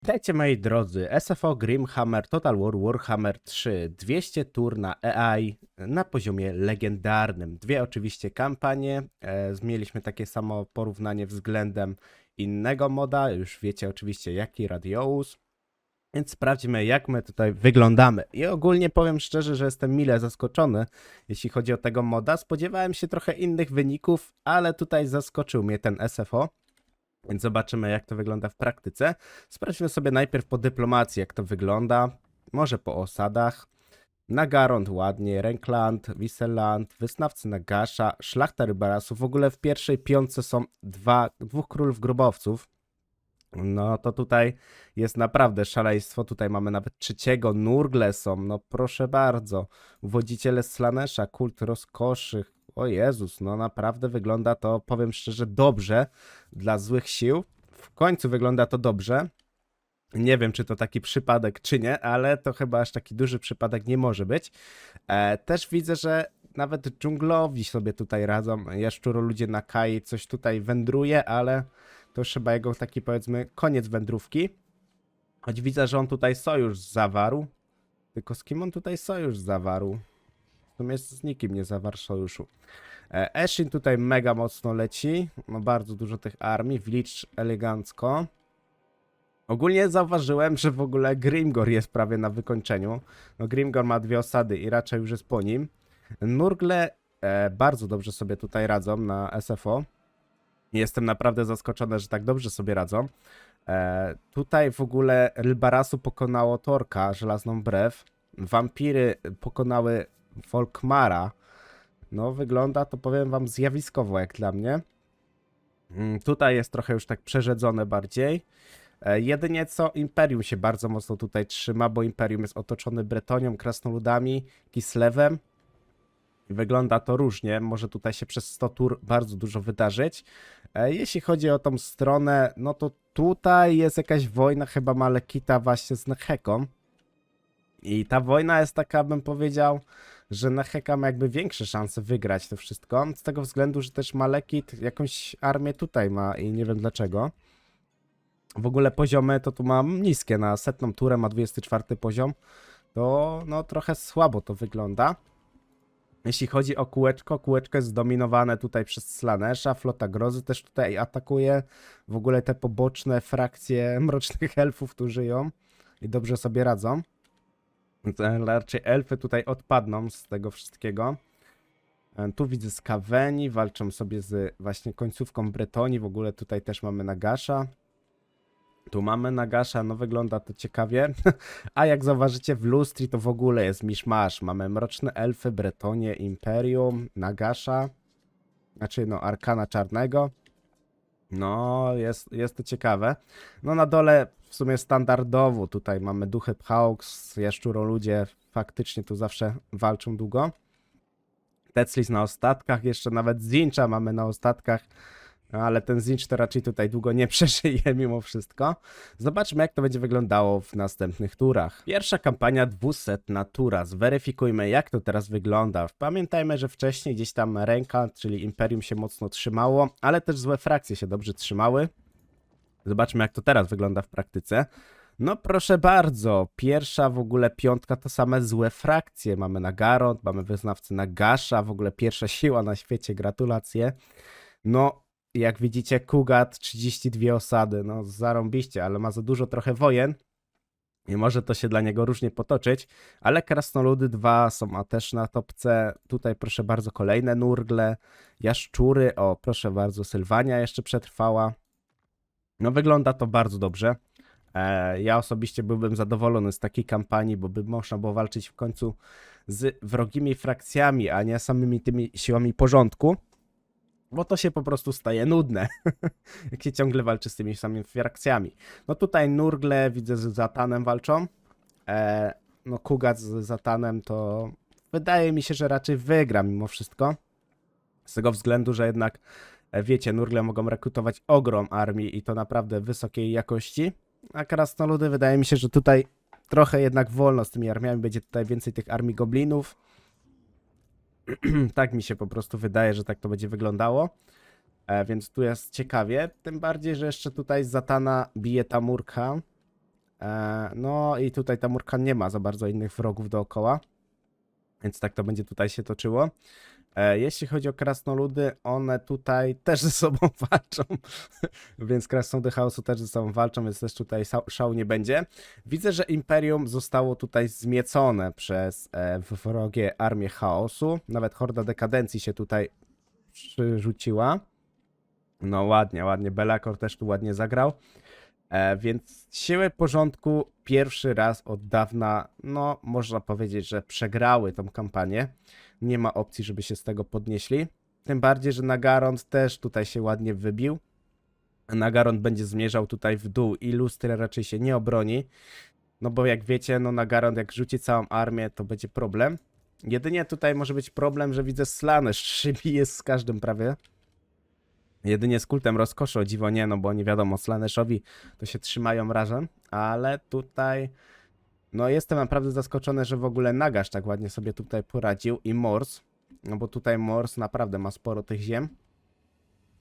Witajcie moi drodzy, SFO Grimhammer Total War Warhammer 3, 200 tur na AI na poziomie legendarnym. Dwie oczywiście kampanie, mieliśmy takie samo porównanie względem innego moda, już wiecie oczywiście jaki, Radious. Więc sprawdźmy jak my tutaj wyglądamy. I ogólnie powiem szczerze, że jestem mile zaskoczony, jeśli chodzi o tego moda. Spodziewałem się trochę innych wyników, ale tutaj zaskoczył mnie ten SFO. Więc zobaczymy, jak to wygląda w praktyce. Sprawdźmy sobie najpierw po dyplomacji, jak to wygląda. Może po osadach. Nagarond ładnie, Renkland, Wisseland, Wysnawcy Nagasza, Szlachta Rybarasów. W ogóle w pierwszej piątce są dwóch królów grobowców. No to tutaj jest naprawdę szaleństwo. Tutaj mamy nawet trzeciego. Nurgle są, no proszę bardzo. Uwodziciele Slanesha, kult rozkoszy. O Jezus, no naprawdę wygląda to, powiem szczerze, dobrze dla złych sił. W końcu wygląda to dobrze. Nie wiem, czy to taki przypadek, czy nie, ale to chyba aż taki duży przypadek nie może być. Też widzę, że nawet dżunglowi sobie tutaj radzą. Jaszczuro ludzie na Kai coś tutaj wędruje, ale to już chyba jego taki, powiedzmy, koniec wędrówki. Choć widzę, że on tutaj sojusz zawarł. Tylko z kim on tutaj sojusz zawarł? W sumie z nikim nie zawarł sojuszu. Eshin tutaj mega mocno leci. No bardzo dużo tych armii. Village elegancko. Ogólnie zauważyłem, że w ogóle Grimgor jest prawie na wykończeniu. No Grimgor ma dwie osady i raczej już jest po nim. Nurgle bardzo dobrze sobie tutaj radzą na SFO. Jestem naprawdę zaskoczony, że tak dobrze sobie radzą. Tutaj w ogóle Rybarasu pokonało Torka, żelazną brew. Wampiry pokonały Volkmara. No wygląda to, powiem wam, zjawiskowo jak dla mnie. Tutaj jest trochę już tak przerzedzone bardziej. Jedynie co Imperium się bardzo mocno tutaj trzyma, bo Imperium jest otoczony Bretonią, krasnoludami, Kislewem. Wygląda to różnie, może tutaj się przez 100 tur bardzo dużo wydarzyć. Jeśli chodzi o tą stronę, no to tutaj jest jakaś wojna chyba Malekita właśnie z Neheką. I ta wojna jest taka, bym powiedział, że Neheka ma jakby większe szanse wygrać to wszystko. Z tego względu, że też Malekit jakąś armię tutaj ma i nie wiem dlaczego. W ogóle poziomy to tu mam niskie, na 100 turę ma 24 poziom. To no trochę słabo to wygląda. Jeśli chodzi o kółeczko, kółeczko jest zdominowane tutaj przez Slanesha, flota grozy też tutaj atakuje. W ogóle te poboczne frakcje mrocznych elfów tu żyją i dobrze sobie radzą. Raczej elfy tutaj odpadną z tego wszystkiego. Tu widzę Skaweni, walczą sobie z właśnie końcówką Bretonii. W ogóle tutaj też mamy Nagasza. Tu mamy Nagasza, no wygląda to ciekawie. A jak zauważycie w Lustri to w ogóle jest miszmasz. Mamy Mroczne Elfy, Bretonię, Imperium, Nagasza. Znaczy no Arkana Czarnego. No jest to ciekawe. No na dole w sumie standardowo tutaj mamy Duchy Pchaux, Jaszczuro ludzie faktycznie tu zawsze walczą długo. Teclis na ostatkach, jeszcze nawet Zincha mamy na ostatkach. No, ale ten Zinch to raczej tutaj długo nie przeżyje mimo wszystko. Zobaczmy jak to będzie wyglądało w następnych turach. Pierwsza kampania 200 tura. Zweryfikujmy jak to teraz wygląda. Pamiętajmy, że wcześniej gdzieś tam ręka, czyli Imperium się mocno trzymało, ale też złe frakcje się dobrze trzymały. Zobaczmy jak to teraz wygląda w praktyce. No proszę bardzo, pierwsza w ogóle piątka to same złe frakcje. Mamy Nagarond, mamy Wyznawcy Nagasza, w ogóle pierwsza siła na świecie, gratulacje. No jak widzicie, Kugat 32 osady, no zarąbiście, ale ma za dużo trochę wojen i może to się dla niego różnie potoczyć, ale Krasnoludy 2 są też na topce. Tutaj proszę bardzo kolejne Nurgle, Jaszczury, o proszę bardzo Sylwania jeszcze przetrwała. No wygląda to bardzo dobrze. Ja osobiście byłbym zadowolony z takiej kampanii, bo by można było walczyć w końcu z wrogimi frakcjami, a nie samymi tymi siłami porządku. Bo to się po prostu staje nudne, jak się ciągle walczy z tymi samymi frakcjami. No tutaj Nurgle widzę z Zatanem walczą. No Kugat z Zatanem to wydaje mi się, że raczej wygra mimo wszystko. Z tego względu, że jednak wiecie, Nurgle mogą rekrutować ogrom armii i to naprawdę wysokiej jakości. A krasnoludy wydaje mi się, że tutaj trochę jednak wolno z tymi armiami. Będzie tutaj więcej tych armii goblinów. Tak mi się po prostu wydaje, że tak to będzie wyglądało. Więc tu jest ciekawie. Tym bardziej, że jeszcze tutaj z Zatana bije ta murka. No i tutaj ta Murkan nie ma za bardzo innych wrogów dookoła, więc tak to będzie tutaj się toczyło. Jeśli chodzi o krasnoludy, one tutaj też ze sobą walczą, więc krasnoludy chaosu też ze sobą walczą, więc też tutaj szału nie będzie. Widzę, że Imperium zostało tutaj zmiecone przez wrogie armię chaosu. Nawet Horda Dekadencji się tutaj przyrzuciła. No ładnie, ładnie. Belakor też tu ładnie zagrał. Więc siły porządku pierwszy raz od dawna, no można powiedzieć, że przegrały tą kampanię. Nie ma opcji, żeby się z tego podnieśli. Tym bardziej, że Nagarond też tutaj się ładnie wybił. Nagarond będzie zmierzał tutaj w dół i Lustria raczej się nie obroni. No bo jak wiecie, no Nagarond jak rzuci całą armię, to będzie problem. Jedynie tutaj może być problem, że widzę Slaanesh szybie z każdym prawie. Jedynie z kultem rozkoszy, o dziwo nie, no bo nie wiadomo, Slaaneshowi to się trzymają razem, ale tutaj no jestem naprawdę zaskoczony, że w ogóle Nagash tak ładnie sobie tutaj poradził i Mors, no bo tutaj Mors naprawdę ma sporo tych ziem.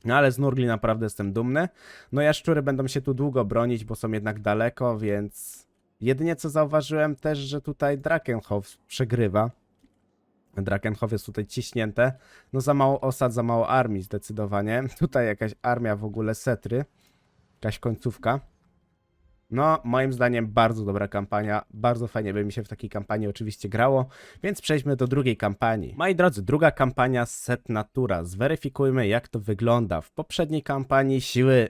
No ale z Nurgli naprawdę jestem dumny. No jaszczury będą się tu długo bronić, bo są jednak daleko, więc jedynie co zauważyłem też, że tutaj Drakenhof przegrywa. Drakenhof jest tutaj ciśnięte. No za mało osad, za mało armii zdecydowanie. Tutaj jakaś armia w ogóle setry. Jakaś końcówka. No, moim zdaniem bardzo dobra kampania. Bardzo fajnie by mi się w takiej kampanii oczywiście grało. Więc przejdźmy do drugiej kampanii. Moi drodzy, druga kampania Set Natura. Zweryfikujmy, jak to wygląda. W poprzedniej kampanii siły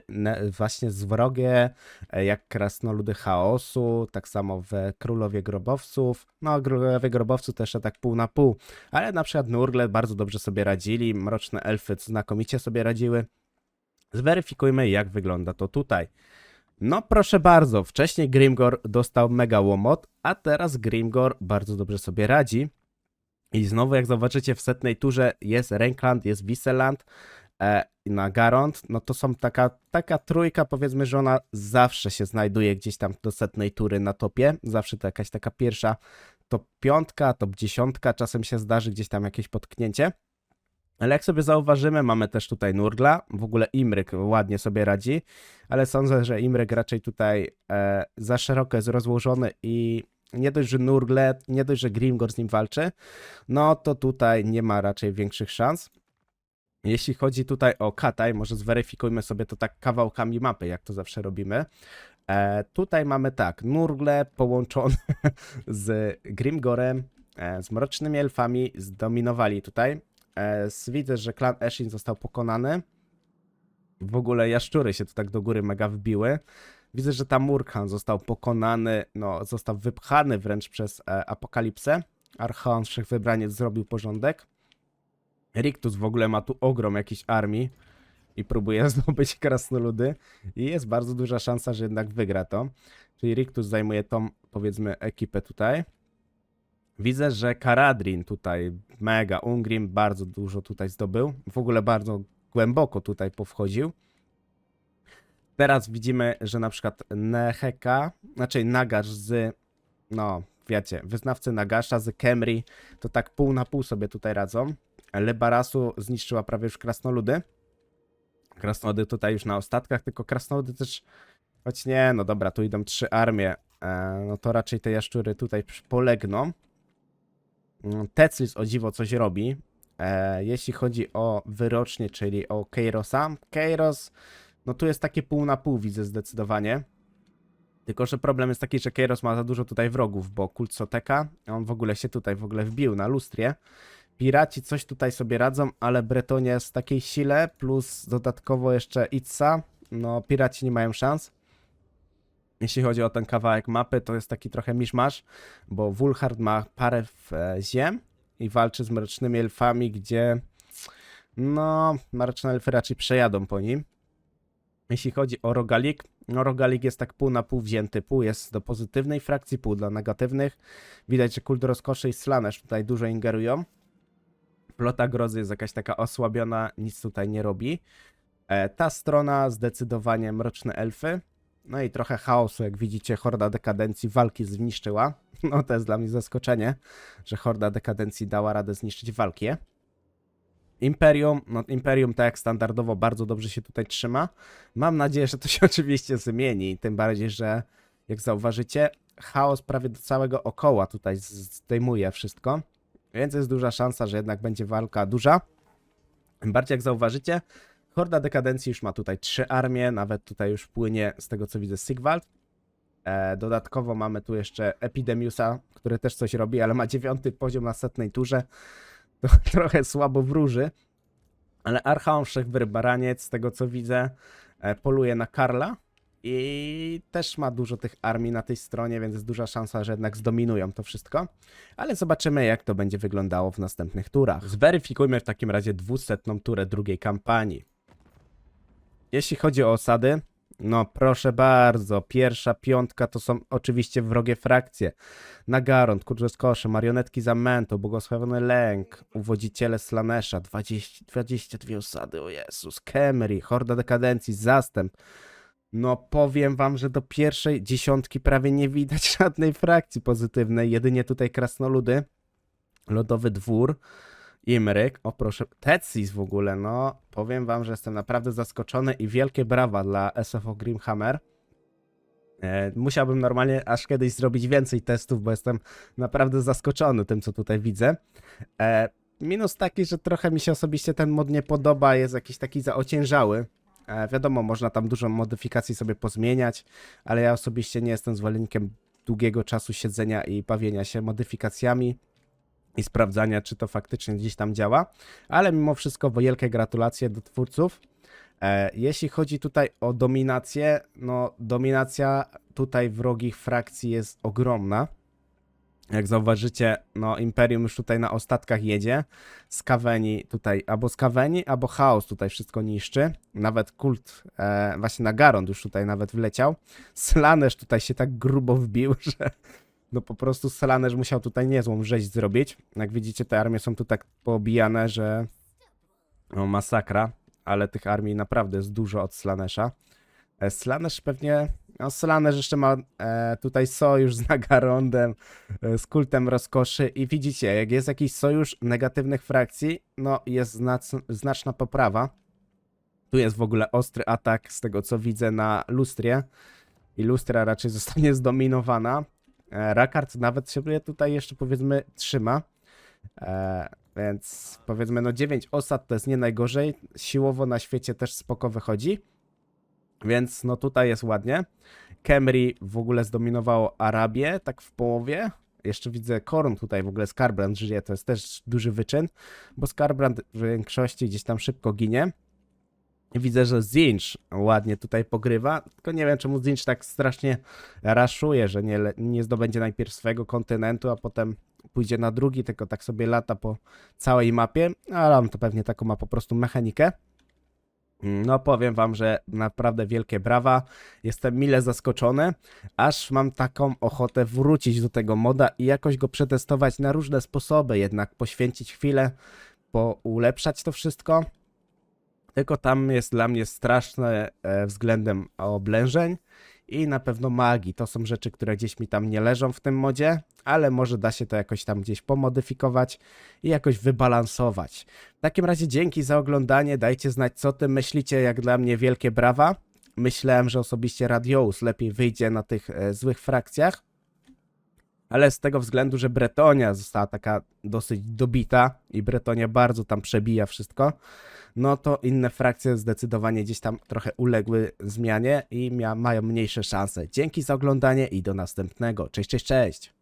właśnie zwrogie, jak krasnoludy chaosu, tak samo w Królowie Grobowców. No, Królowie Grobowców też tak pół na pół. Ale na przykład Nurgle bardzo dobrze sobie radzili. Mroczne elfy znakomicie sobie radziły. Zweryfikujmy, jak wygląda to tutaj. No proszę bardzo, wcześniej Grimgor dostał mega łomot, a teraz Grimgor bardzo dobrze sobie radzi. I znowu jak zobaczycie w setnej turze jest Renkland, jest Wisseland i Nagarond, no to są taka trójka, powiedzmy, że ona zawsze się znajduje gdzieś tam do setnej tury na topie. Zawsze to jakaś taka pierwsza top 5, top 10, czasem się zdarzy gdzieś tam jakieś potknięcie. Ale jak sobie zauważymy, mamy też tutaj Nurgla, w ogóle Imryk ładnie sobie radzi, ale sądzę, że Imryk raczej tutaj za szeroko jest rozłożony i nie dość, że Nurgle, nie dość, że Grimgor z nim walczy, no to tutaj nie ma raczej większych szans. Jeśli chodzi tutaj o Kataj, może zweryfikujmy sobie to tak kawałkami mapy, jak to zawsze robimy. Tutaj mamy tak, Nurgle połączone z Grimgorem, z Mrocznymi Elfami, zdominowali tutaj. Widzę, że klan Eshin został pokonany. W ogóle jaszczury się tu tak do góry mega wbiły. Widzę, że tam Murkan został pokonany, no został wypchany wręcz przez Apokalipsę. Archaon Wszechwybraniec zrobił porządek. Riktus w ogóle ma tu ogrom jakiejś armii i próbuje zdobyć krasnoludy. I jest bardzo duża szansa, że jednak wygra to. Czyli Riktus zajmuje tą, powiedzmy, ekipę tutaj. Widzę, że Caradhrin tutaj mega, Ungrim bardzo dużo tutaj zdobył. W ogóle bardzo głęboko tutaj powchodził. Teraz widzimy, że na przykład Neheka, znaczy Nagash z, no wiecie, wyznawcy Nagasha z Khemri, to tak pół na pół sobie tutaj radzą. Lebarasu zniszczyła prawie już krasnoludy. Krasnoludy tutaj już na ostatkach, tylko krasnoludy też, choć nie, no dobra, tu idą 3 armie, no to raczej te jaszczury tutaj polegną. Teclis o dziwo coś robi. Jeśli chodzi o wyrocznie, czyli o Kairosa. Kairos, no tu jest takie pół na pół, widzę zdecydowanie. Tylko że problem jest taki, że Kairos ma za dużo tutaj wrogów, bo kult Soteka, on w ogóle się tutaj wbił na lustrię. Piraci coś tutaj sobie radzą, ale Bretonia jest w takiej sile, plus dodatkowo jeszcze Itza. No piraci nie mają szans. Jeśli chodzi o ten kawałek mapy, to jest taki trochę miszmasz, bo Wulhard ma parę ziem i walczy z Mrocznymi Elfami, gdzie no, Mroczne Elfy raczej przejadą po nim. Jeśli chodzi o Rogalik, no Rogalik jest tak pół na pół wzięty, pół jest do pozytywnej frakcji, pół dla negatywnych. Widać, że kult rozkoszy i Slaanesh tutaj dużo ingerują. Flota grozy jest jakaś taka osłabiona, nic tutaj nie robi. Ta strona zdecydowanie Mroczne Elfy. No i trochę chaosu, jak widzicie, Horda Dekadencji walki zniszczyła. No to jest dla mnie zaskoczenie, że Horda Dekadencji dała radę zniszczyć walkę. Imperium, no Imperium tak jak standardowo bardzo dobrze się tutaj trzyma. Mam nadzieję, że to się oczywiście zmieni, tym bardziej, że Jak zauważycie, chaos prawie do całego okoła tutaj zdejmuje wszystko, więc jest duża szansa, że jednak będzie walka duża. Tym bardziej jak zauważycie, Horda Dekadencji już ma tutaj 3 armie, nawet tutaj już płynie z tego co widzę Sigvald. Dodatkowo mamy tu jeszcze Epidemiusa, który też coś robi, ale ma 9 poziom na 100 turze. To trochę słabo wróży. Ale Archaon Wszechwybaraniec, z tego co widzę, poluje na Karla. I też ma dużo tych armii na tej stronie, więc jest duża szansa, że jednak zdominują to wszystko. Ale zobaczymy, jak to będzie wyglądało w następnych turach. Zweryfikujmy w takim razie 200. turę drugiej kampanii. Jeśli chodzi o osady, no proszę bardzo, pierwsza piątka to są oczywiście wrogie frakcje. Nagaron, Kurze z Kosze, Marionetki Zamento, Błogosławiony Lęk, Uwodziciele Slanesha, 22 osady, o Jezus, Khemri, Horda Dekadencji, Zastęp. No powiem wam, że do pierwszej dziesiątki prawie nie widać żadnej frakcji pozytywnej, jedynie tutaj Krasnoludy, Lodowy Dwór, Imryk, o proszę, Tetsis w ogóle, no powiem wam, że jestem naprawdę zaskoczony i wielkie brawa dla SFO Grimhammer. Musiałbym normalnie aż kiedyś zrobić więcej testów, bo jestem naprawdę zaskoczony tym, co tutaj widzę. Minus taki, że trochę mi się osobiście ten mod nie podoba, jest jakiś taki zaociężały. Wiadomo, można tam dużo modyfikacji sobie pozmieniać, ale ja osobiście nie jestem zwolennikiem długiego czasu siedzenia i bawienia się modyfikacjami i sprawdzania, czy to faktycznie gdzieś tam działa, ale mimo wszystko wielkie gratulacje do twórców. Jeśli chodzi tutaj o dominację, no dominacja tutaj wrogich frakcji jest ogromna. Jak zauważycie, no Imperium już tutaj na ostatkach jedzie. Skaweni tutaj, albo Skaweni, albo Chaos tutaj wszystko niszczy. Nawet kult, właśnie Nagaron już tutaj nawet wleciał. Slaanesh tutaj się tak grubo wbił, że no po prostu Slaanesh musiał tutaj niezłą rzeź zrobić. Jak widzicie, te armie są tu tak poobijane, że no masakra. Ale tych armii naprawdę jest dużo od Slaanesha. Slaanesh pewnie... No, Slaanesh jeszcze ma tutaj sojusz z Nagarondem, z kultem rozkoszy i widzicie, jak jest jakiś sojusz negatywnych frakcji, no jest znaczna poprawa. Tu jest w ogóle ostry atak z tego co widzę na Lustrię i Lustria raczej zostanie zdominowana. Rakard nawet się tutaj jeszcze powiedzmy trzyma, więc powiedzmy no 9 osad to jest nie najgorzej, siłowo na świecie też spoko wychodzi. Więc no tutaj jest ładnie. Khemri w ogóle zdominowało Arabię, tak w połowie. Jeszcze widzę Khorne tutaj w ogóle Skarbrand żyje, to jest też duży wyczyn, bo Skarbrand w większości gdzieś tam szybko ginie. Widzę, że Tzeentch ładnie tutaj pogrywa, tylko nie wiem czemu Tzeentch tak strasznie raszuje, że nie zdobędzie najpierw swojego kontynentu, a potem pójdzie na drugi, tylko tak sobie lata po całej mapie, ale on to pewnie taką ma po prostu mechanikę. No powiem wam, że naprawdę wielkie brawa, jestem mile zaskoczony, aż mam taką ochotę wrócić do tego moda i jakoś go przetestować na różne sposoby, jednak poświęcić chwilę, ulepszać to wszystko. Tylko tam jest dla mnie straszne względem oblężeń i na pewno magii. To są rzeczy, które gdzieś mi tam nie leżą w tym modzie, ale może da się to jakoś tam gdzieś pomodyfikować i jakoś wybalansować. W takim razie dzięki za oglądanie, dajcie znać co ty myślicie, jak dla mnie wielkie brawa. Myślałem, że osobiście Radious lepiej wyjdzie na tych złych frakcjach, ale z tego względu, że Bretonia została taka dosyć dobita i Bretonia bardzo tam przebija wszystko, no to inne frakcje zdecydowanie gdzieś tam trochę uległy zmianie i mają mniejsze szanse. Dzięki za oglądanie i do następnego. Cześć, cześć, cześć!